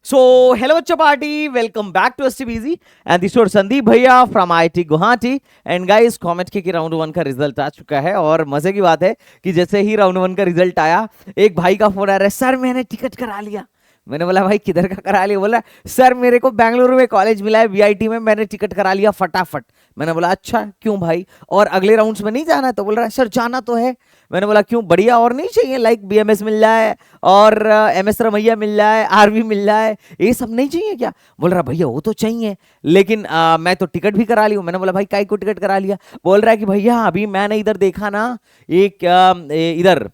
So, hello Bachcha Party, welcome back to STBZ and this is Sandeep भैया from IIT Guwahati and guys comment के round one का result आ चुका है और मजे की बात है कि जैसे ही राउंड वन का रिजल्ट आया एक भाई का फोन आ रहा है, सर मैंने टिकट करा लिया। मैंने बोला भाई किधर का करा लिया? बोला सर मेरे को बेंगलुरु में कॉलेज मिला है वीआईटी में, मैंने टिकट करा लिया फटाफट। मैंने बोला अच्छा क्यों भाई, और अगले राउंड्स में नहीं जाना है? तो बोल रहा है सर जाना तो है। मैंने बोला क्यों, बढ़िया और नहीं चाहिए? लाइक बीएमएस मिल जाए और एमएस रमैया मिल जाए, आरवी मिल जाए, ये सब नहीं चाहिए क्या? बोल रहा भैया वो तो चाहिए लेकिन मैं तो टिकट भी करा ली हूँ। मैंने बोला भाई काई को टिकट करा लिया? बोल रहा है कि भैया अभी मैंने इधर देखा ना, एक इधर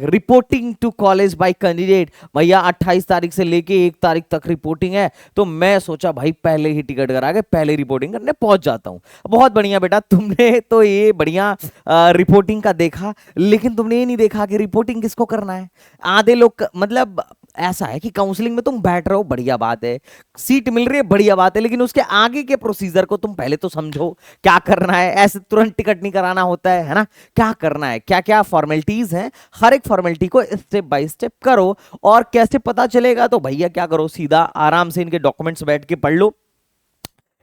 reporting to college by candidate, भैया 28 तारीख से लेके 1 तारीख तक रिपोर्टिंग है, तो मैं सोचा भाई पहले ही टिकट करा के पहले रिपोर्टिंग करने पहुंच जाता हूं। बहुत बढ़िया बेटा, तुमने तो ये बढ़िया रिपोर्टिंग का देखा, लेकिन तुमने ये नहीं देखा कि रिपोर्टिंग किसको करना है। आधे लोग मतलब ऐसा है कि काउंसलिंग में तुम बैठ रहे हो, बढ़िया बात है, सीट मिल रही है, बढ़िया बात है, लेकिन उसके आगे के प्रोसीजर को तुम पहले तो समझो क्या करना है। ऐसे तुरंत टिकट नहीं कराना होता है ना? क्या करना है, क्या क्या फॉर्मेलिटीज हैं, हर एक फॉर्मेलिटी को स्टेप बाय स्टेप करो। और कैसे पता चलेगा? तो भैया क्या करो, सीधा आराम से इनके डॉक्यूमेंट्स बैठ के पढ़ लो।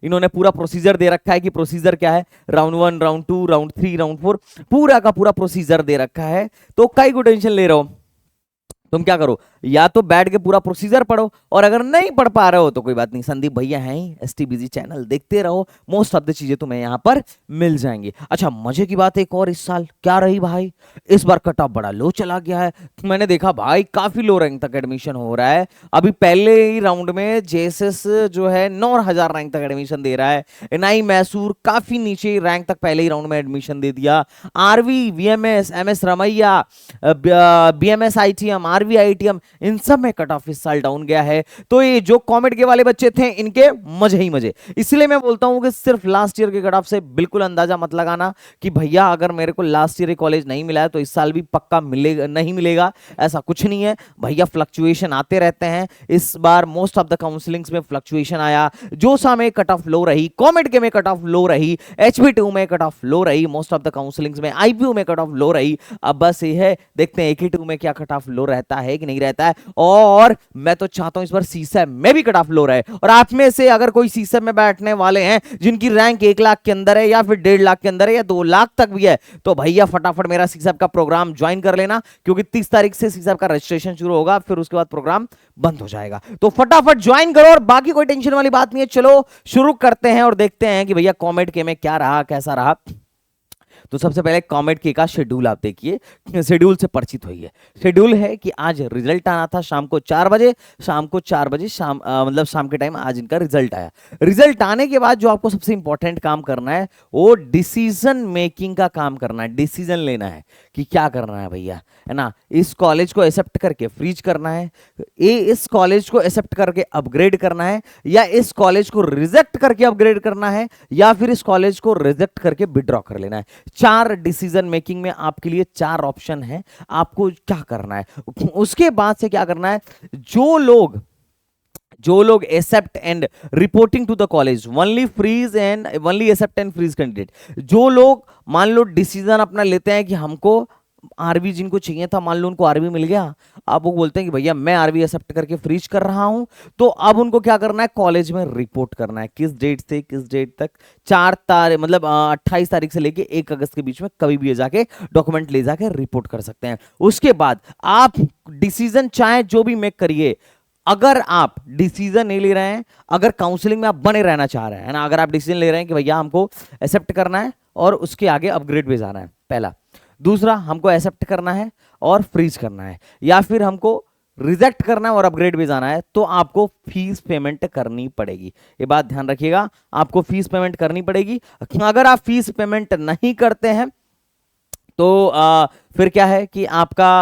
इन्होंने पूरा प्रोसीजर दे रखा है कि प्रोसीजर क्या है, राउंड 1, राउंड 2, राउंड 3, राउंड 4, पूरा का पूरा प्रोसीजर दे रखा है। तो कई को टेंशन ले रहे हो? तुम क्या करो, या तो बैठ के पूरा प्रोसीजर पढ़ो, और अगर नहीं पढ़ पा रहे हो तो कोई बात नहीं, संदीप भैया हैं ही, एसटीबीजी चैनल देखते रहो, मोस्ट ऑफ द चीजें तुम्हें यहाँ पर मिल जाएंगी। अच्छा मजे की बात एक और इस साल क्या रही भाई, इस बार कट ऑफ बड़ा लो चला गया है। मैंने देखा भाई काफी लो रैंक तक एडमिशन हो रहा है। अभी पहले ही राउंड में जेएसएस जो है 9000 रैंक तक एडमिशन दे रहा है। एनआई मैसूर काफी नीचे रैंक तक पहले ही राउंड में एडमिशन दे दिया। RV, VMS, MS Ramaiah, BMS ITM, RV ITM, इन सब में कट ऑफ इस साल डाउन गया है। तो ये जो कॉमेड के वाले बच्चे थे इनके मजे ही मजे। इसलिए मैं बोलता हूं कि सिर्फ लास्ट ईयर के कट ऑफ से बिल्कुल अंदाजा मत लगाना कि भैया अगर मेरे को लास्ट ईयर कॉलेज नहीं मिला है तो इस साल भी पक्का मिलेगा, नहीं मिलेगा, ऐसा कुछ नहीं है भैया। फ्लक्चुएशन आते रहते हैं। इस बार मोस्ट ऑफ द काउंसलिंग्स में फ्लक्चुएशन आया। जोसा में कट ऑफ लो रही, कॉमेड के में कट ऑफ लो रही, एचबी2 में कट ऑफ लो रही, मोस्ट ऑफ द काउंसलिंग्स में आईपीयू में कट ऑफ लो रही। अब बस ये है, देखते हैं AK2 में क्या कट ऑफ लो रहता है कि नहीं रहता है। और मैं तो चाहता हूं इस बार सीसैट में भी कट ऑफ लो रहे। और आप में से अगर कोई सीसैट में बैठने वाले हैं जिनकी रैंक 1 लाख के अंदर है या फिर 1.5 लाख के अंदर है या 2 लाख तक भी है, तो भैया फटाफट मेरा सीसैट का प्रोग्राम ज्वाइन कर लेना, क्योंकि 30 तारीख से सीसैट का रजिस्ट्रेशन शुरू होगा, फिर उसके बाद प्रोग्राम बंद हो जाएगा। तो फटाफट ज्वाइन करो और बाकी कोई टेंशन वाली बात नहीं है। चलो शुरू करते हैं और देखते हैं कि भैया कॉमेड के में क्या रहा, कैसा रहा। तो सबसे पहले कॉमेड के का शेड्यूल आप देखिए, शेड्यूल से परिचित होइए। शेड्यूल है कि आज रिजल्ट आना था शाम को 4 बजे, शाम को 4 बजे मतलब शाम के टाइम आज इनका रिजल्ट आया। रिजल्ट आने के बाद जो आपको सबसे इंपॉर्टेंट काम करना है वो डिसीजन मेकिंग का काम करना है। डिसीजन लेना है कि क्या करना है भैया, है ना। इस कॉलेज को एक्सेप्ट करके फ्रीज करना है, इस कॉलेज को एक्सेप्ट करके अपग्रेड करना है, या इस कॉलेज को रिजेक्ट करके अपग्रेड करना है, या फिर इस कॉलेज को रिजेक्ट करके विड्रॉ कर लेना है। 4 डिसीजन मेकिंग में आपके लिए 4 ऑप्शन है, आपको क्या करना है। उसके बाद से क्या करना है, जो लोग accept and reporting to the college only freeze and only accept and freeze candidate, जो लोग मान लो डिसीजन अपना लेते हैं कि हमको आरवी जिनको चाहिए था, मान लो उनको आरवी मिल गया, अब वो बोलते हैं कि भैया मैं आरवी एक्सेप्ट करके फ्रीज कर रहा हूं, तो अब उनको क्या करना है, कॉलेज में रिपोर्ट करना है। किस डेट से किस डेट तक? 4 तारीख मतलब 28 तारीख से लेके 1 अगस्त के बीच में कभी भी जाके डॉक्यूमेंट ले जाके रिपोर्ट कर सकते हैं। उसके बाद आप डिसीजन चाहे जो भी मेक करिए, अगर आप डिसीजन नहीं ले रहे हैं, अगर काउंसलिंग में आप बने रहना चाह रहे हैं ना, अगर आप डिसीजन ले रहे हैं कि भैया हमको एक्सेप्ट करना है और उसके आगे अपग्रेड पे जाना है, पहला। दूसरा, हमको एक्सेप्ट करना है और फ्रीज करना है, या फिर हमको रिजेक्ट करना है और अपग्रेड भी जाना है, तो आपको फीस पेमेंट करनी पड़ेगी। ये बात ध्यान रखिएगा, आपको फीस पेमेंट करनी पड़ेगी। अगर आप फीस पेमेंट नहीं करते हैं तो फिर क्या है कि आपका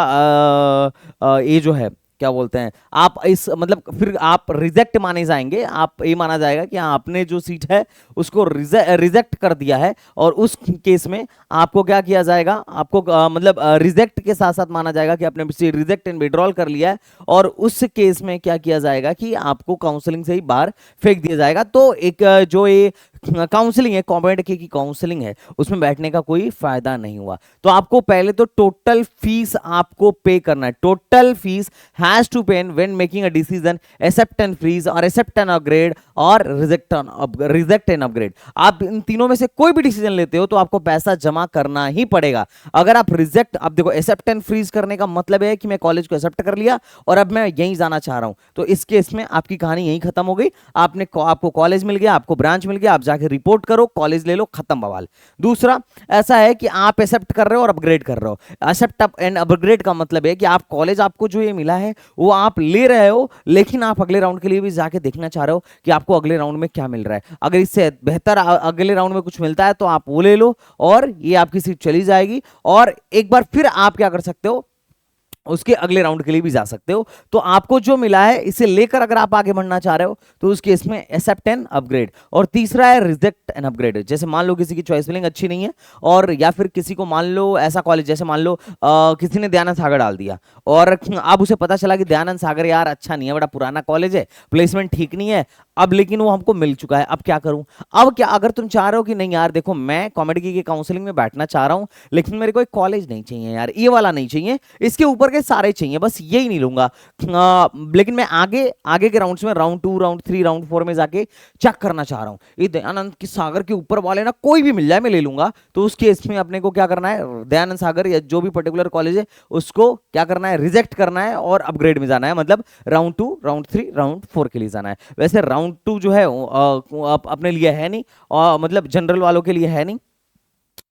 ये जो है क्या बोलते हैं, आप इस मतलब फिर आप रिजेक्ट माने जाएंगे। आप ये माना जाएगा कि आपने जो सीट है उसको रिजेक्ट कर दिया है, और उस केस में आपको क्या किया जाएगा, आपको मतलब रिजेक्ट के साथ साथ माना जाएगा कि आपने रिजेक्ट एंड विड्रॉल कर लिया है, और उस केस में क्या किया जाएगा कि आपको काउंसलिंग से ही बाहर फेंक दिया जाएगा। तो एक जो ये काउंसलिंग है, कॉमेड की काउंसलिंग है, उसमें बैठने का कोई फायदा नहीं हुआ। तो आपको पहले तो टोटल फीस आपको पे करना है। Total fees has to pay when making a decision, accept and freeze और एक्सेप्ट एंड अपग्रेड और रिजेक्ट एंड अपग्रेड। आप इन तीनों में से कोई भी डिसीजन लेते हो तो आपको पैसा जमा करना ही पड़ेगा। अगर आप रिजेक्ट, अब देखो एक्सेप्ट एंड फ्रीज करने का मतलब है कि मैं कॉलेज को एक्सेप्ट कर लिया और अब मैं यहीं जाना चाह रहा हूं, तो इस केस में आपकी कहानी यहीं खत्म हो गई। आपको कॉलेज मिल गया, आपको ब्रांच मिल गया, आप जाके रिपोर्ट करो, कॉलेज ले लो, खत्म बवाल। दूसरा ऐसा है कि आप एक्सेप्ट कर रहे हो और अपग्रेड कर रहे हो। एक्सेप्ट एंड अपग्रेड का मतलब है कि आप कॉलेज, आपको जो ये मिला है वो आप ले रहे हो, लेकिन आप अगले राउंड के लिए भी जाके देखना चाह रहे हो कि आपको अगले राउंड में क्या मिल रहा है। अगर इससे बेहतर अगले राउंड में कुछ मिलता है तो आप वो ले लो और ये आपकी सीट चली जाएगी, और एक बार फिर आप क्या कर सकते हो, उसके अगले राउंड के लिए भी जा सकते हो। तो आपको जो मिला है इसे लेकर अगर आप आगे बढ़ना चाह रहे हो तो उस केस में एक्सेप्ट एंड अपग्रेड। और तीसरा है रिजेक्ट एंड अपग्रेड। जैसे मान लो किसी की चॉइस फिलिंग अच्छी नहीं है, और या फिर किसी को मान लो ऐसा कॉलेज, जैसे मान लो किसी ने दयानंद सागर डाल दिया और अब उसे पता चला कि दयानंद सागर यार अच्छा नहीं है, बड़ा पुराना कॉलेज है, प्लेसमेंट ठीक नहीं है, अब लेकिन वो हमको मिल चुका है, अब क्या करूं। अब क्या, अगर तुम चाह रहे हो कि नहीं यार देखो मैं कॉमेडी की काउंसलिंग में बैठना चाह रहा हूं, लेकिन मेरे को एक कॉलेज नहीं चाहिए यार, ये वाला नहीं चाहिए, इसके ऊपर के सारे चाहिए, बस यही नहीं लूंगा, लेकिन मैं आगे आगे के राउंड्स में राउंड 2, राउंड 3, राउंड 4 में जाके चेक करना चाह रहा हूं, ये दयानंद की सागर के ऊपर वाले ना कोई भी मिल जाए मैं ले लूंगा। तो उस केस में अपने को क्या करना है, दयानंद सागर या जो भी पर्टिकुलर कॉलेज है उसको क्या करना है, रिजेक्ट करना है और अपग्रेड में जाना है, मतलब राउंड 2, राउंड 3, राउंड 4 के लिए जाना है। वैसे राउंड 2 जो है अपने लिए है नहीं, और मतलब जनरल वालों के लिए है नहीं,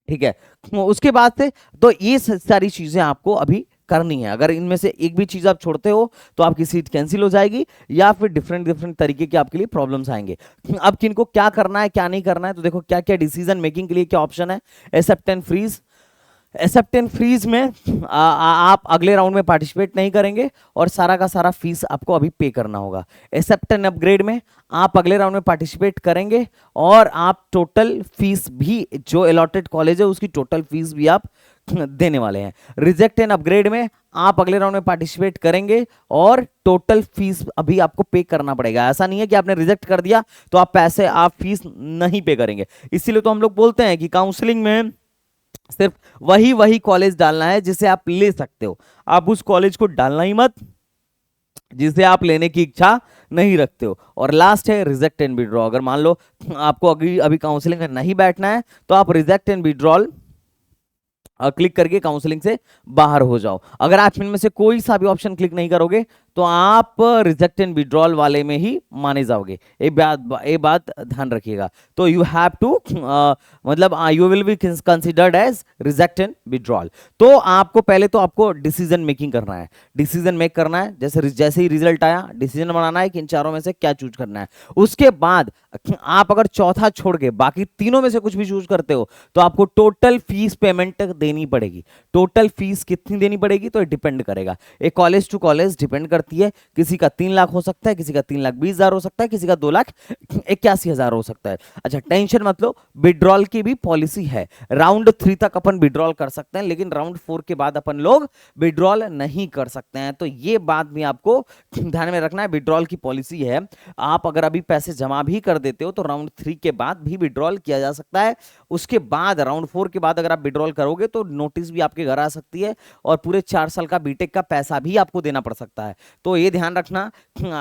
ठीक है। उसके बाद से तो ये सारी चीजें आपको अभी करनी है। अगर इनमें से एक भी चीज आप छोड़ते हो तो आपकी सीट कैंसिल हो जाएगी, या फिर डिफरेंट डिफरेंट तरीके के आपके लिए प्रॉब्लम्स आएंगे। अब किनको क्या करना है क्या नहीं करना है, तो देखो क्या क्या डिसीजन मेकिंग के लिए क्या ऑप्शन है। Accept and freeze. Accept and freeze में आप अगले राउंड में पार्टिसिपेट नहीं करेंगे और सारा का सारा फीस आपको अभी पे करना होगा। एक्सेप्ट एंड अपग्रेड में आप अगले राउंड में पार्टिसिपेट करेंगे और आप टोटल फीस भी, जो अलॉटेड कॉलेज है उसकी टोटल फीस भी आप देने वाले हैं। रिजेक्ट एंड अपग्रेड में आप अगले राउंड में पार्टिसिपेट करेंगे और टोटल फीस अभी आपको पे करना पड़ेगा। ऐसा नहीं है कि आपने रिजेक्ट कर दिया तो आप फीस नहीं पे करेंगे। इसीलिए तो हम लोग बोलते हैं कि काउंसलिंग में सिर्फ वही वही कॉलेज डालना है जिसे आप ले सकते हो, आप उस कॉलेज को डालना ही मत जिसे आप लेने की इच्छा नहीं रखते हो। और लास्ट है रिजेक्ट एंड विड्रॉ। अगर मान लो आपको अभी अभी काउंसलिंग में नहीं बैठना है तो आप रिजेक्ट एंड विड्रॉल क्लिक करके काउंसलिंग से बाहर हो जाओ। अगर आप इनमें से कोई सा भी ऑप्शन क्लिक नहीं करोगे तो आप रिजेक्ट एंड विड्रॉल वाले में ही माने जाओगे। एक बात ध्यान रखिएगा। तो यू हैव टू मतलब you will be considered as reject and withdrawal. तो आपको पहले तो आपको डिसीजन मेकिंग करना है, डिसीजन मेक करना है। जैसे ही रिजल्ट आया डिसीजन बनाना है कि इन चारों में से क्या चूज करना है। उसके बाद आप अगर चौथा छोड़ के बाकी तीनों में से कुछ भी चूज करते हो तो आपको टोटल फीस पेमेंट देनी पड़ेगी। टोटल फीस कितनी देनी पड़ेगी तो डिपेंड करेगा, एक कॉलेज टू कॉलेज डिपेंड करती है। किसी का 3 लाख हो सकता है, किसी का 3,20,000 हो सकता है, किसी का 2,81,000 हो सकता है। अच्छा टेंशन मत लो, विड्रॉल की भी पॉलिसी है। राउंड 3 तक अपन विड्रॉल कर सकते हैं, लेकिन राउंड 4 के बाद अपन लोग विड्रॉल नहीं कर सकते हैं। तो ये बात भी आपको ध्यान में रखना है। विड्रॉल की पॉलिसी है, आप अगर अभी पैसे जमा भी कर देते हो तो राउंड 3 के बाद भी विड्रॉल किया जा सकता है। उसके बाद राउंड 4 के बाद अगर आप विड्रॉल करोगे तो नोटिस भी आपके घर आ सकती है और पूरे 4 साल का बीटेक का पैसा भी आपको देना पड़ सकता है। तो ये ध्यान रखना,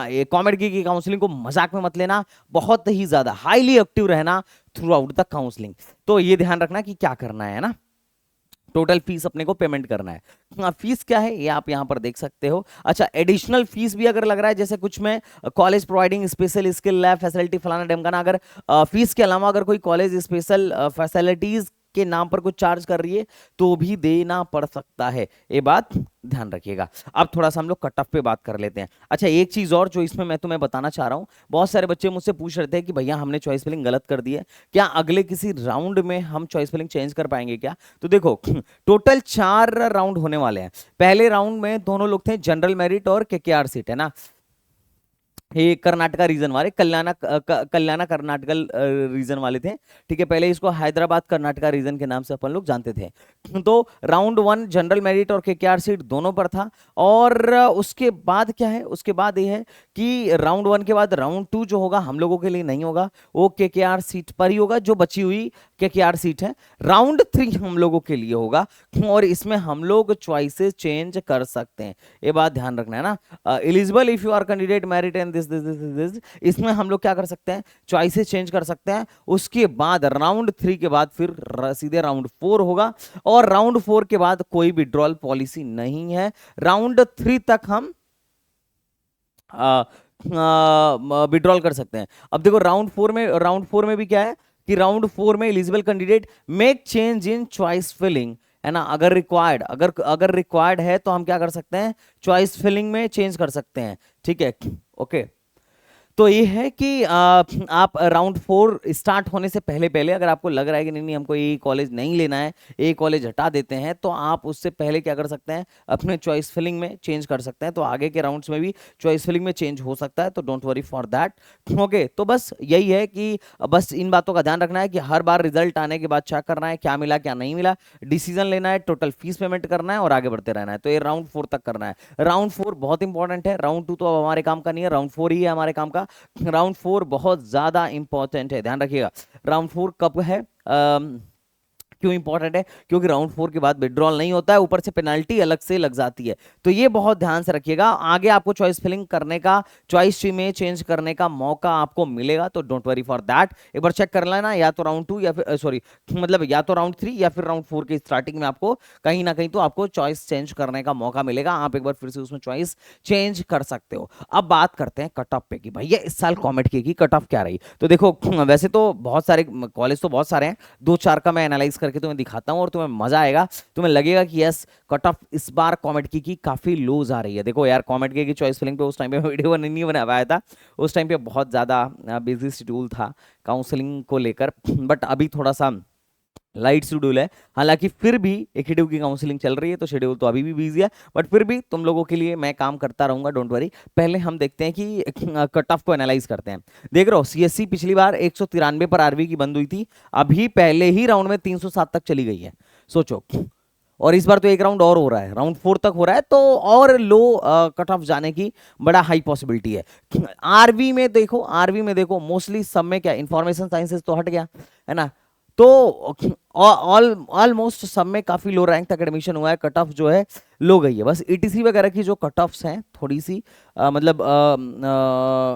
ये कॉमेडी की काउंसलिंग को मजाक में मत लेना, बहुत ही ज्यादा हाईली एक्टिव रहना थ्रू आउट द काउंसलिंग। तो ये ध्यान रखना कि क्या करना है ना, टोटल फीस अपने को पेमेंट करना है। फीस क्या है ये आप यहां पर देख सकते हो। अच्छा एडिशनल फीस भी अगर लग रहा है, जैसे कुछ में college providing special skill lab facility फलाना ढमकाना, अगर फीस के अलावा अगर कोई कॉलेज स्पेशल फैसिलिटीज के नाम पर कुछ चार्ज कर रही है तो भी देना पड़ सकता है, ये बात ध्यान रखिएगा। अब थोड़ा सा हम लोग कट ऑफ पे बात कर लेते हैं। अच्छा एक चीज और जो इसमें मैं तुम्हें बताना चाह रहा हूं, बहुत सारे बच्चे मुझसे पूछ रहे थे कि भैया हमने चॉइस फिलिंग गलत कर दी है, क्या अगले किसी राउंड में हम चॉइस फिलिंग चेंज कर पाएंगे क्या। तो देखो टोटल 4 राउंड होने वाले हैं। पहले राउंड में दोनों लोग थे जनरल मेरिट और केकेआर सीट, है ना। ये कर्नाटका रीजन वाले कल्याणा कर्नाटकल रीजन वाले थे। ठीक है, पहले इसको हैदराबाद कर्नाटका रीजन के नाम से अपन लोग जानते थे। तो राउंड वन जनरल मेरिट और केकेआर सीट दोनों पर था। और उसके बाद क्या है, उसके बाद ये है कि राउंड वन के बाद राउंड टू जो होगा हम लोगों के लिए नहीं होगा, वो केकेआर सीट पर ही होगा, जो बची हुई केकेआर सीट है। राउंड थ्री हम लोगों के लिए होगा और इसमें हम लोग चॉइसेस चेंज कर सकते हैं, ये बात ध्यान रखना है ना। Eligible if you are candidate merit and this, इसमें हम लोग क्या कर सकते हैं, चॉइसेस चेंज कर सकते हैं। उसके बाद राउंड थ्री के बाद फिर सीधे राउंड फोर होगा और राउंड फोर के बाद कोई विड्रॉल पॉलिसी नहीं है। राउंड थ्री तक हम विड्रॉल कर सकते हैं। अब देखो राउंड फोर में भी क्या है कि राउंड फोर में eligible candidate make change in choice filling, है ना। अगर रिक्वायर्ड है तो हम क्या कर सकते हैं, चॉइस फिलिंग में चेंज कर सकते हैं। ठीक है, ओके। तो ये है कि आप राउंड फोर स्टार्ट होने से पहले पहले अगर आपको लग रहा है कि नहीं नहीं हमको ये कॉलेज नहीं लेना है, ये कॉलेज हटा देते हैं, तो आप उससे पहले क्या कर सकते हैं, अपने चॉइस फिलिंग में चेंज कर सकते हैं। तो आगे के राउंड्स में भी चॉइस फिलिंग में चेंज हो सकता है, तो don't worry for that. Okay, तो बस यही है कि बस इन बातों का ध्यान रखना है कि हर बार रिजल्ट आने के बाद चेक करना है क्या मिला क्या नहीं मिला, डिसीजन लेना है, टोटल फीस पेमेंट करना है और आगे बढ़ते रहना है। तो ये राउंड फोर तक करना है। राउंड फोर बहुत इंपॉर्टेंट है, राउंड टू तो अब हमारे काम का नहीं है, राउंड फोर ही है हमारे काम का। राउंड फोर बहुत ज्यादा इंपॉर्टेंट है, ध्यान रखिएगा। राउंड फोर कब है, क्यों इंपॉर्टेंट है, क्योंकि राउंड फोर के बाद विड्रॉल नहीं होता है, ऊपर से पेनल्टी अलग से लग जाती है। तो ये बहुत ध्यान से रखिएगा। आगे आपको चॉइस फिलिंग करने का, चॉइस ट्री में चेंज करने का मौका आपको मिलेगा, तो डोंट वरी फॉर दैट। एक बार चेक कर लेना, या तो राउंड टू या फिर सॉरी मतलब या तो राउंड थ्री या फिर राउंड फोर के स्टार्टिंग में आपको कहीं ना कहीं तो आपको चॉइस चेंज करने का मौका मिलेगा। आप एक बार फिर से उसमें चॉइस चेंज कर सकते हो। अब बात करते हैं कट ऑफ पे की, भैया इस साल कॉमेट की कट ऑफ क्या रही। तो देखो वैसे तो बहुत सारे कॉलेज तो बहुत सारे हैं, दो चार का मैं एनालाइज करके तुम्हें दिखाता हूँ और तुम्हें मजा आएगा, तुम्हें लगेगा कि यस कट ऑफ इस बार कॉमेट की काफी लूज आ रही है। देखो यार कॉमेट की चॉइस फिलिंग पे उस टाइम पे वीडियो नहीं बना पाया था, उस टाइम पे बहुत ज्यादा बिजी शेड्यूल था काउंसलिंग को लेकर, बट अभी थोड़ा सा लाइट शेड्यूल है। हालांकि फिर भी एकेडीयू की काउंसलिंग चल रही है तो शेड्यूल तो अभी भी बिजी है, बट फिर भी तुम लोगों के लिए मैं काम करता रहूंगा, डोंट वरी। पहले हम देखते हैं कि कट ऑफ को एनालाइज करते हैं। देख रहे हो सीएससी पिछली बार 193 पर आरवी की बंद हुई थी, अभी पहले ही राउंड में 307 तक चली गई है, सोचो। और इस बार तो एक राउंड और हो रहा है, राउंड फोर तक हो रहा है, तो और लो कट ऑफ जाने की बड़ा हाई पॉसिबिलिटी है। आरवी में देखो मोस्टली सब में क्या इंफॉर्मेशन साइंसेस तो हट गया, है ना। तो ऑलमोस्ट सब में काफी लो रैंक तक एडमिशन हुआ है, कट ऑफ जो है लो गई है। बस ईटीसी वगैरह की जो कट ऑफ्स हैं थोड़ी सी मतलब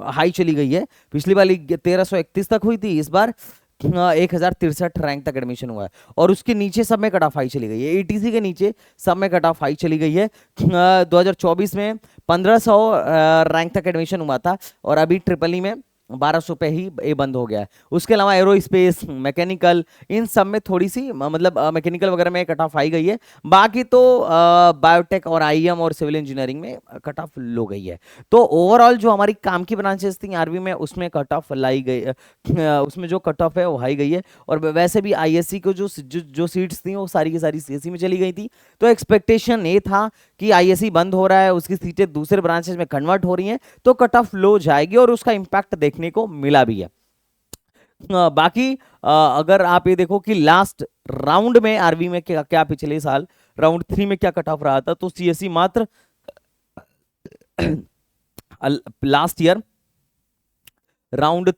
हाई चली गई है। पिछली बार 1331 तक हुई थी, इस बार 1063 रैंक तक एडमिशन हुआ है। और उसके नीचे सब में कट ऑफ हाई चली गई है, ईटीसी के नीचे सब में कट ऑफ हाई चली गई है। 2024 में 1500 रैंक तक एडमिशन हुआ था और अभी ट्रिपल ई में 1200 पे ही ये बंद हो गया है। उसके अलावा एरोस्पेस, मैकेनिकल, इन सब में थोड़ी सी मतलब मैकेनिकल वगैरह में कट ऑफ आई गई है। बाकी तो बायोटेक और आईएम और सिविल इंजीनियरिंग में कट ऑफ लो गई है। तो ओवरऑल जो हमारी काम की ब्रांचेस थी आरवी में उसमें कट ऑफ लाई गई, उसमें जो कट ऑफ है वो हाई गई है। और वैसे भी आईएससी को जो सीट्स थी वो सारी की सारी सीएससी में चली गई थी। तो एक्सपेक्टेशन ये था कि आईएससी बंद हो रहा है, उसकी सीटें दूसरे ब्रांचेस में कन्वर्ट हो रही हैं, तो कट ऑफ लो जाएगी और उसका इंपैक्ट देखने को मिला भी है। बाकी अगर आप ये देखो कि लास्ट राउंड में आरवी में क्या पिछले साल राउंड थ्री में क्या कट ऑफ रहा था, तो सीएससी मात्र लास्ट ईयर राउंड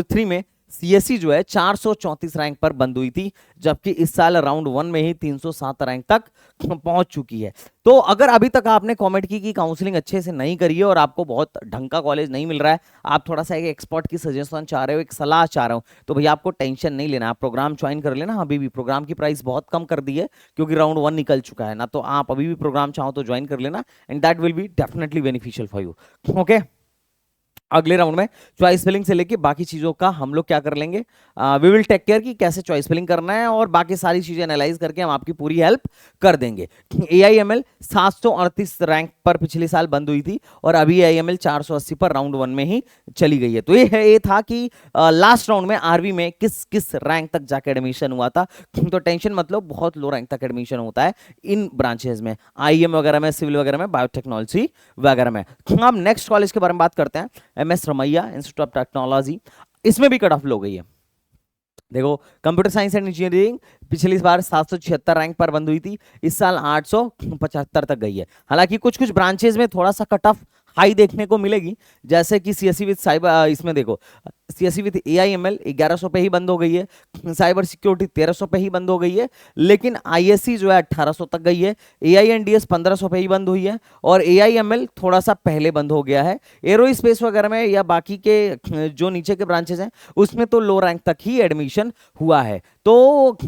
थ्री में सीएससी जो है 434 रैंक पर बंद हुई थी, जबकि इस साल राउंड वन में ही 307 रैंक तक पहुंच चुकी है। तो अगर अभी तक आपने कॉमेट की काउंसलिंग अच्छे से नहीं करी है और आपको बहुत ढंग का कॉलेज नहीं मिल रहा है, आप थोड़ा सा एक एक्सपर्ट की सजेशन चाह रहे हो, एक सलाह चाह रहे हो, तो भैया आपको टेंशन नहीं लेना, आप प्रोग्राम ज्वाइन कर लेना। अभी भी प्रोग्राम की प्राइस बहुत कम कर दी है क्योंकि राउंड वन निकल चुका है ना, तो आप अभी भी प्रोग्राम चाहो तो ज्वाइन कर लेना and that will be definitely beneficial for you. Okay, अगले राउंड में चॉइस फिलिंग से लेके बाकी चीजों का हम लोग क्या कर लेंगे, वी विल टेक केयर कि कैसे चॉइस फिलिंग करना है, और बाकी सारी चीजें एनालाइज करके हम आपकी पूरी हेल्प कर देंगे। AIML 738 रैंक पर पिछले साल बंद हुई थी, और अभी AIML 480 पर राउंड वन में ही चली गई है। तो ये है, ये था कि लास्ट राउंड में आरवी में किस किस रैंक तक जाके एडमिशन हुआ था। तो टेंशन मतलब बहुत लो रैंक तक एडमिशन होता है इन ब्रांचेस में, IM वगैरह में, सिविल वगैरह में, बायोटेक्नोलॉजी वगैरह में। हम नेक्स्ट कॉलेज के बारे में बात करते हैं, MS Ramaiah institute of technology. इसमें भी कट ऑफ लो गई है। देखो, कंप्यूटर साइंस एंड इंजीनियरिंग पिछली बार 776 रैंक पर बंद हुई थी, इस साल 875 तक गई है। हालांकि कुछ कुछ ब्रांचेज में थोड़ा सा कट ऑफ हाई देखने को मिलेगी, जैसे कि CSE विद साइबर, इसमें देखो CSE विद AIML 1100 पे ही बंद हो गई है, साइबर सिक्योरिटी 1300 पे ही बंद हो गई है, लेकिन ISC जो है 1800 तक गई है, AINDS 1500 पे ही बंद हुई है, और AIML थोड़ा सा पहले बंद हो गया है। एरो स्पेस वगैरह में या बाकी के जो नीचे के ब्रांचेस हैं उसमें तो लो रैंक तक ही एडमिशन हुआ है। तो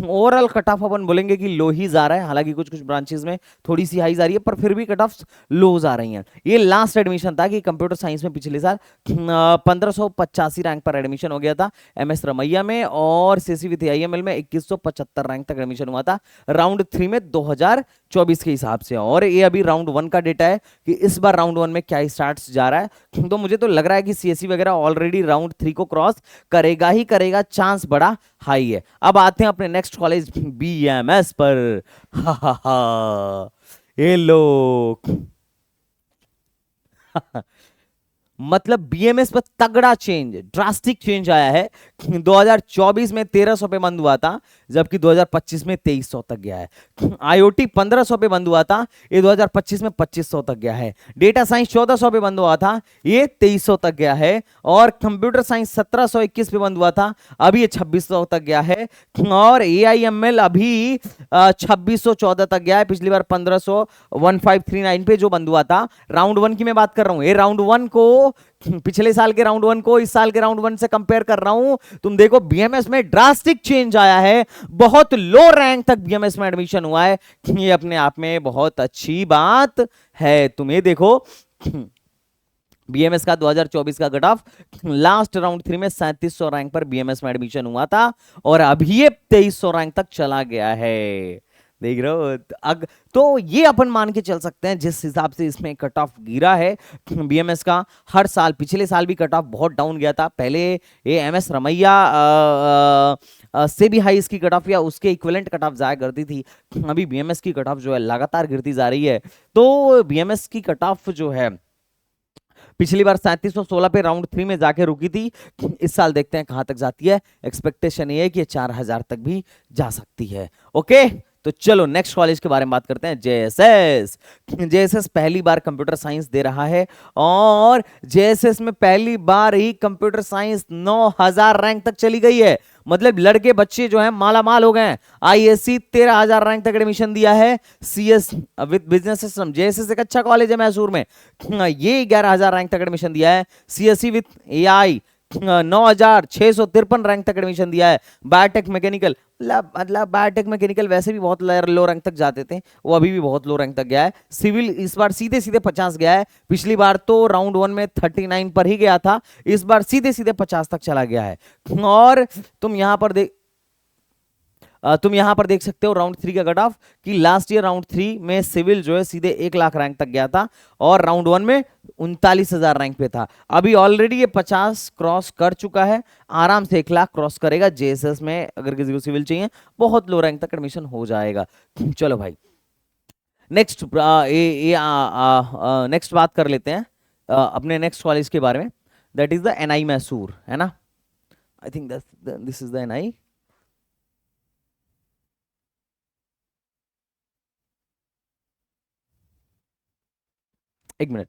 ओवरऑल कट ऑफ अपन बोलेंगे कि लो ही जा रहा है, हालांकि कुछ कुछ ब्रांचेस में थोड़ी सी हाई जा रही है, पर फिर भी कट ऑफ लो जा रही हैं। ये लास्ट एडमिशन था कि कंप्यूटर साइंस में पिछले साल 1585 रैंक पर एडमिशन हो गया था MS रमैया में, और CSE विद AIML में 2175 रैंक तक एडमिशन हुआ था राउंड 3 में 2024 के हिसाब से। और ये अभी राउंड 1 का डेटा है कि इस बार राउंड 1 में क्या स्टार्ट जा रहा है। तो मुझे तो लग रहा है कि CSE वगैरह ऑलरेडी राउंड 3 को क्रॉस करेगा ही करेगा, चांस बड़ा हाई है। अब आते हैं अपने नेक्स्ट कॉलेज BMS पर। हा हा हा, ये लोग मतलब BMS पर तगड़ा चेंज, ड्रास्टिक चेंज आया है। 2024 में 1300 पे बंद हुआ था, जबकि 2025 में 2300 तक गया है। IoT 1500 पे बंद हुआ था, ये 2025 में 2500 तक गया है। डेटा साइंस 1400 पे बंद हुआ था, ये 2300 तक गया है। और कंप्यूटर साइंस 1721 पे बंद हुआ था, अभी ये 2600 तक गया है। और AIML अभी 2614 तक गया है, पिछली बार 1539 पे जो बंद हुआ था। राउंड 1 की मैं बात कर रहा हूं, ये राउंड 1 को पिछले साल के राउंड 1 को इस साल के राउंड 1 से कंपेयर कर रहा हूं। तुम देखो BMS में ड्रास्टिक चेंज आया है, बहुत लो रैंक तक BMS में एडमिशन हुआ है। ये अपने आप में बहुत अच्छी बात है। तुम ये देखो, BMS का 2024 का कट ऑफ लास्ट राउंड 3 में 3700 रैंक पर BMS में एडमिशन हुआ था, और अभी ये 2300 रैंक तक चला गया है। देख रहे हो, तो ये अपन मान के चल सकते हैं जिस हिसाब से इसमें कट ऑफ गिरा है BMS का। हर साल, पिछले साल भी कट ऑफ बहुत डाउन गया था, पहले ये MS रमैया से भी हाई इसकी कट ऑफ या उसके इक्विवेलेंट कट ऑफ जाया करती थी। अभी BMS की कट ऑफ जो है लगातार गिरती जा रही है। तो BMS की कट ऑफ जो है पिछली बार 3716 पे राउंड 3 में जाके रुकी थी, इस साल देखते हैं कहां तक जाती है। एक्सपेक्टेशन ये है कि 4000 तक भी जा सकती है। ओके, तो चलो नेक्स्ट कॉलेज के बारे में बात करते हैं, JSS। JSS पहली बार कंप्यूटर साइंस दे रहा है, और JSS में पहली बार ही कंप्यूटर साइंस 9000 रैंक तक चली गई है। मतलब लड़के बच्चे जो हैं माला माल हो गए हैं। ISC 13000 रैंक तक एडमिशन दिया है। CS with business system, JSS एक अच्छा कॉलेज है मैसूर में, ये 11000 रैंक तक एडमिशन दिया है। CSE विद AI 9653 रैंक तक एडमिशन दिया है। बायोटेक मैकेनिकल, मतलब बायोटेक मैकेनिकल वैसे भी बहुत लो रैंक तक जाते थे, वो अभी भी बहुत लो रैंक तक गया है। सिविल इस बार सीधे सीधे 50 गया है, पिछली बार तो राउंड 1 में 39 पर ही गया था, इस बार सीधे सीधे 50 तक चला गया है। और तुम यहां पर देख सकते हो राउंड 3 का कट ऑफ, कि लास्ट ईयर राउंड 3 में सिविल जो है सीधे 1 लाख रैंक तक गया था, और राउंड 1 में 39,000 रैंक पे था। अभी ऑलरेडी ये 50 क्रॉस कर चुका है, आराम से 1 लाख क्रॉस करेगा। JSS में अगर किसी को सिविल चाहिए, बहुत लो रैंक तक एडमिशन हो जाएगा। चलो भाई, नेक्स्ट नेक्स्ट बात कर लेते हैं अपने नेक्स्ट कॉलेज के बारे में। That is the NI Mysore, है ना? I think this is the NI। एक मिनट।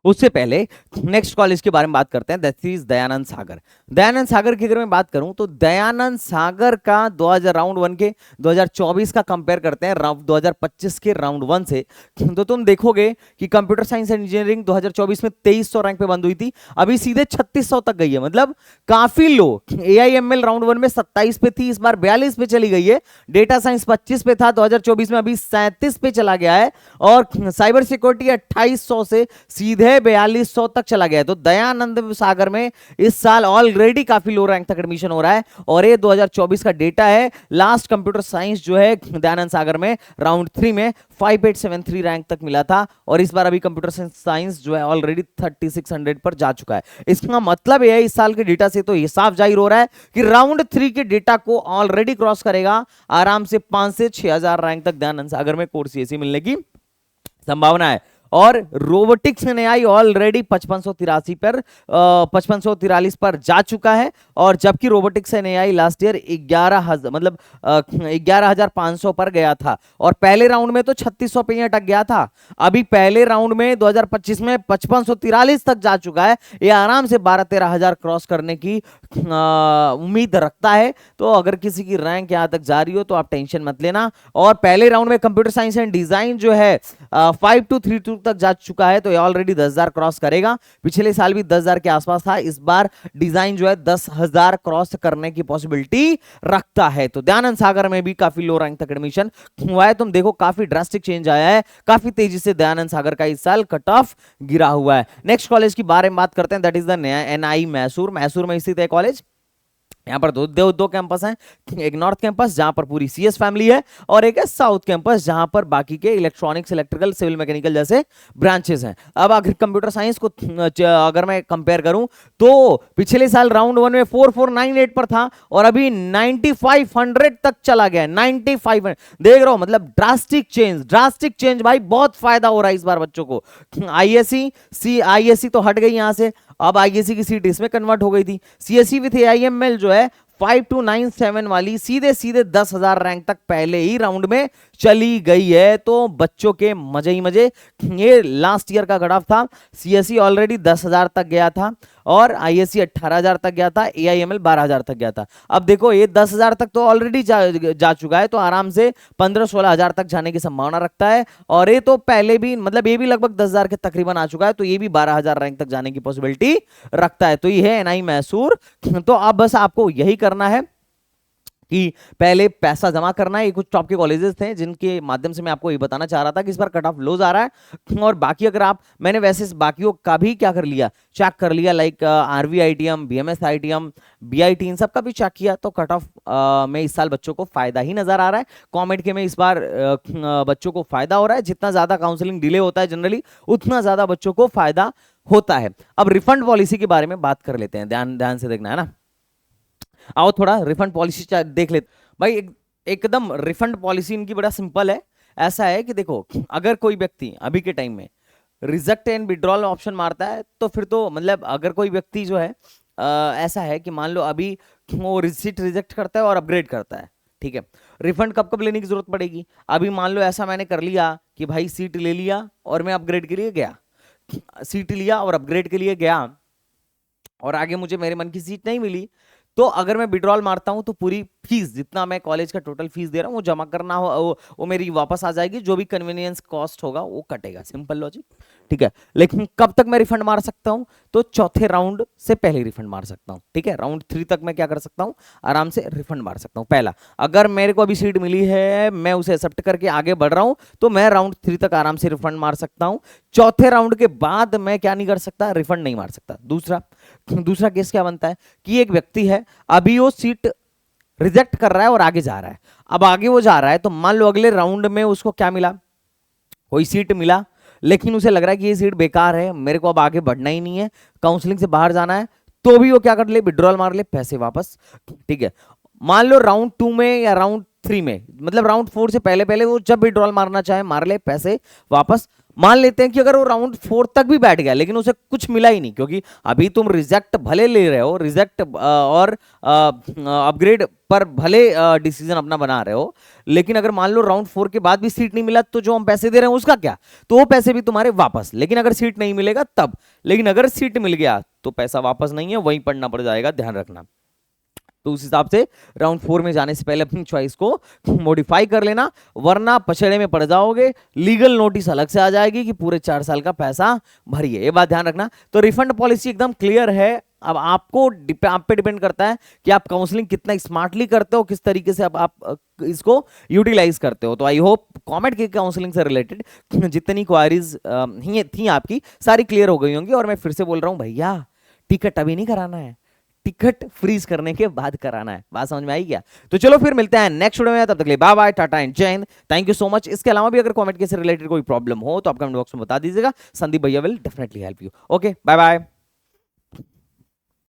उससे पहले नेक्स्ट कॉलेज के बारे में बात करते हैं, दैट इज दयानंद सागर। दयानंद सागर की अगर मैं बात करूं तो दयानंद सागर का 2000 राउंड वन के 2024 का कंपेयर करते हैं 2025 के राउंड वन से, तो तुम देखोगे कि कंप्यूटर साइंस एंड इंजीनियरिंग 2024 में 2300 रैंक पे बंद हुई थी, अभी सीधे 3600 तक गई है, मतलब काफी लो। एआईएमएल राउंड वन में 27 पे थी, इस बार 42 पे चली गई है। डेटा साइंस 25 पे था 2024 में, अभी 37 पे चला गया है। और साइबर सिक्योरिटी 2800 से सीधे 4200 तक चला गया है। तो दयानंद सागर में इस साल ऑलरेडी काफी लो रैंक तक एडमिशन हो रहा है, और ये 2024 का डेटा है। लास्ट कंप्यूटर साइंस जो है दयानंद सागर में राउंड 3 में 5873 रैंक तक मिला था, और इस बार अभी कंप्यूटर साइंस जो है ऑलरेडी 3600 पर जा चुका है। इसका मतलब यह है इस साल के डेटा से तो ये साफ जाहिर हो रहा है कि राउंड 3 के डेटा को ऑलरेडी क्रॉस करेगा आराम से 5 से 6000 रैंक तक दयानंद सागर में कोर सीएसई मिलने की संभावना है। और रोबोटिक्स में आई ऑलरेडी 5583 पर 5543 पर जा चुका है, और जबकि रोबोटिक्स से आई लास्ट ईयर 11000 मतलब 11500 पर गया था, और पहले राउंड में तो 3600 पे ही अटक गया था। अभी पहले राउंड में 2025 में 5543 तक जा चुका है, ये आराम से 12-13 हजार क्रॉस करने की उम्मीद रखता है। तो अगर किसी की रैंक यहां तक जा रही हो तो आप टेंशन मत लेना। और पहले राउंड में कंप्यूटर साइंस एंड डिजाइन जो है 5232 तक जा चुका है, तो ये ऑलरेडी 10,000 क्रॉस करेगा। पिछले साल भी 10,000 के आसपास था, इस बार डिजाइन जो है 10,000 क्रॉस करने की पॉसिबिलिटी रखता है। तो दयानंद सागर में भी काफी लो रैंक तक एडमिशन हुआ है। तुम देखो काफी ड्रास्टिक चेंज आया है, काफी तेजी से दयानंद सागर का इस साल कट ऑफ गिरा हुआ है। नेक्स्ट कॉलेज की बारे में बात करते हैं, that is the NI Mysore. Mysore में स्थित है कॉलेज। यहाँ पर दो कैंपस हैं, एक नॉर्थ कैंपस जहां पर पूरी सीएस फैमिली है, और एक है साउथ कैंपस जहां पर बाकी के इलेक्ट्रॉनिक्स, इलेक्ट्रिकल, सिविल, मैकेनिकल जैसे ब्रांचेस हैं। अब अगर कंप्यूटर साइंस को अगर मैं कंपेयर करूं तो पिछले साल राउंड वन में 4498 पर था, और अभी 9500 तक चला गया है। 9500 देख रहे हो, मतलब ड्रास्टिक चेंज भाई, बहुत फायदा हो रहा है इस बार बच्चों को। आईएससी तो हट गई यहां से, अब आईएससी की सीट इसमें कन्वर्ट हो गई थी। सीएससी विथ एआईएमएल जो है 5297 वाली सीधे 10,000 रैंक तक पहले ही राउंड में चली गई है। तो बच्चों के मजे ही मजे। ये लास्ट ईयर का कट ऑफ था। सीएससी ऑलरेडी 10,000 तक गया था, और आईएससी 18,000 तक गया था, एआईएमएल 12,000 तक गया था। अब देखो ये 10,000 तक तो ऑलरेडी जा चुका है, तो आराम से 15-16 हजार तक जाने की संभावना रखता है। और ये तो पहले भी, मतलब ये भी लगभग 10,000 के तकरीबन आ चुका है, तो ये भी 12,000 रैंक तक जाने की पॉसिबिलिटी रखता है। तो ये है एनआई मैसूर। तो अब बस आपको यही करना है कि पहले पैसा जमा करना है। ये कुछ टॉप के कॉलेजेस थे जिनके माध्यम से मैं आपको ये बताना चाह रहा था कि इस बार कट ऑफ लूज आ रहा है। और बाकी अगर आप, मैंने वैसे बाकियों का भी क्या कर लिया, चेक कर लिया, like RV ITM, BMS ITM, BIT, इन सब का भी चेक किया, तो कट ऑफ में इस साल बच्चों को फायदा ही नजर आ रहा है। कॉमेड के में इस बार बच्चों को फायदा हो रहा है। जितना ज्यादा काउंसलिंग डिले होता है जनरली, उतना ज्यादा बच्चों को फायदा होता है। अब रिफंड पॉलिसी के बारे में बात कर लेते हैं, ध्यान से देखना है ना। आओ थोड़ा रिफंड पॉलिसी देख लेते भाई। एकदम रिफंड पॉलिसी इनकी बड़ा सिंपल है। ऐसा है कि देखो, अगर कोई व्यक्ति अभी के टाइम में रिजेक्ट एंड विड्रॉल ऑप्शन मारता है, तो फिर तो मतलब अगर कोई व्यक्ति जो है ऐसा है कि मान लो अभी वो सीट रिजेक्ट करता है और अपग्रेड करता है, ठीक है, रिफंड कब कब लेने की जरूरत पड़ेगी? अभी मान लो ऐसा मैंने कर लिया कि भाई सीट ले लिया और मैं अपग्रेड के लिए गया, सीट लिया और अपग्रेड के लिए गया, और आगे मुझे मेरे मन की सीट नहीं मिली, तो अगर मैं विड्रॉल मारता हूं तो पूरी फीस, जितना मैं कॉलेज का टोटल फीस दे रहा हूं वो जमा करना हो, वो मेरी वापस आ जाएगी। जो भी कन्वीनियंस कॉस्ट होगा वो कटेगा। सिंपल लॉजिक, ठीक है। लेकिन कब तक मैं रिफंड मार सकता हूं? तो चौथे राउंड से पहले रिफंड मार सकता हूं, ठीक है। राउंड 3 तक मैं क्या कर सकता हूं, आराम से रिफंड मार सकता हूं। पहला, अगर मेरे को अभी सीट मिली है, मैं उसे एक्सेप्ट करके आगे बढ़ रहा हूं, तो मैं राउंड 3 तक आराम से रिफंड मार सकता हूं। चौथे राउंड के बाद मैं क्या नहीं कर सकता, रिफंड नहीं मार सकता। दूसरा केस क्या बनता है कि एक व्यक्ति है, अभी वो सीट रिजेक्ट कर रहा है और आगे जा रहा है। अब आगे वो जा रहा है, तो मान लो अगले राउंड में उसको क्या मिला, कोई सीट मिला, लेकिन उसे लग रहा है कि ये सीट बेकार है, मेरे को अब आगे बढ़ना ही नहीं है, काउंसलिंग से बाहर जाना है, तो भी वो क्या कर ले, विड्रॉल मार ले, पैसे वापस, ठीक है। मान लो राउंड 2 में या राउंड 3 में, मतलब राउंड 4 से पहले वो जब विड्रॉल मारना चाहे मार ले, पैसे वापस। मान लेते हैं कि अगर वो राउंड 4 तक भी बैठ गया लेकिन उसे कुछ मिला ही नहीं, क्योंकि अभी तुम रिजेक्ट भले ले रहे हो, रिजेक्ट और अपग्रेड पर भले डिसीजन अपना बना रहे हो, लेकिन अगर मान लो राउंड 4 के बाद भी सीट नहीं मिला तो जो हम पैसे दे रहे हैं उसका क्या, तो वो पैसे भी तुम्हारे वापस, लेकिन अगर सीट नहीं मिलेगा तब। लेकिन अगर सीट मिल गया तो पैसा वापस नहीं है, वहीं पढ़ना पड़ जाएगा, ध्यान रखना। तो उस हिसाब से राउंड 4 में जाने से पहले अपनी चॉइस को मॉडिफाई कर लेना, वरना पछड़े में पड़ जाओगे, लीगल नोटिस अलग से आ जाएगी कि पूरे 4 साल का पैसा भरिए, ये बात ध्यान रखना। तो रिफंड पॉलिसी एकदम क्लियर है। अब आपको आप पे डिपेंड करता है कि आप काउंसलिंग कितना स्मार्टली करते हो, किस तरीके से आप इसको यूटिलाइज करते हो। तो आई होप कमेंट की काउंसलिंग से रिलेटेड जितनी क्वारीज थी आपकी सारी क्लियर हो गई होंगी। और मैं फिर से बोल रहा हूं भैया, टिकट अभी नहीं कराना है, टिकट फ्रीज करने के बाद कराना है। बात समझ में आई क्या? तो चलो फिर मिलते हैं नेक्स्ट वीडियो में, तब तक के लिए बाय बाय, टाटा एंड जय Hind, thank you so much. इसके अलावा भी अगर कमेंट के से रिलेटेड कोई प्रॉब्लम हो तो आप कमेंट बॉक्स में बता दीजिएगा, संदीप भैया will definitely help you. Okay bye bye.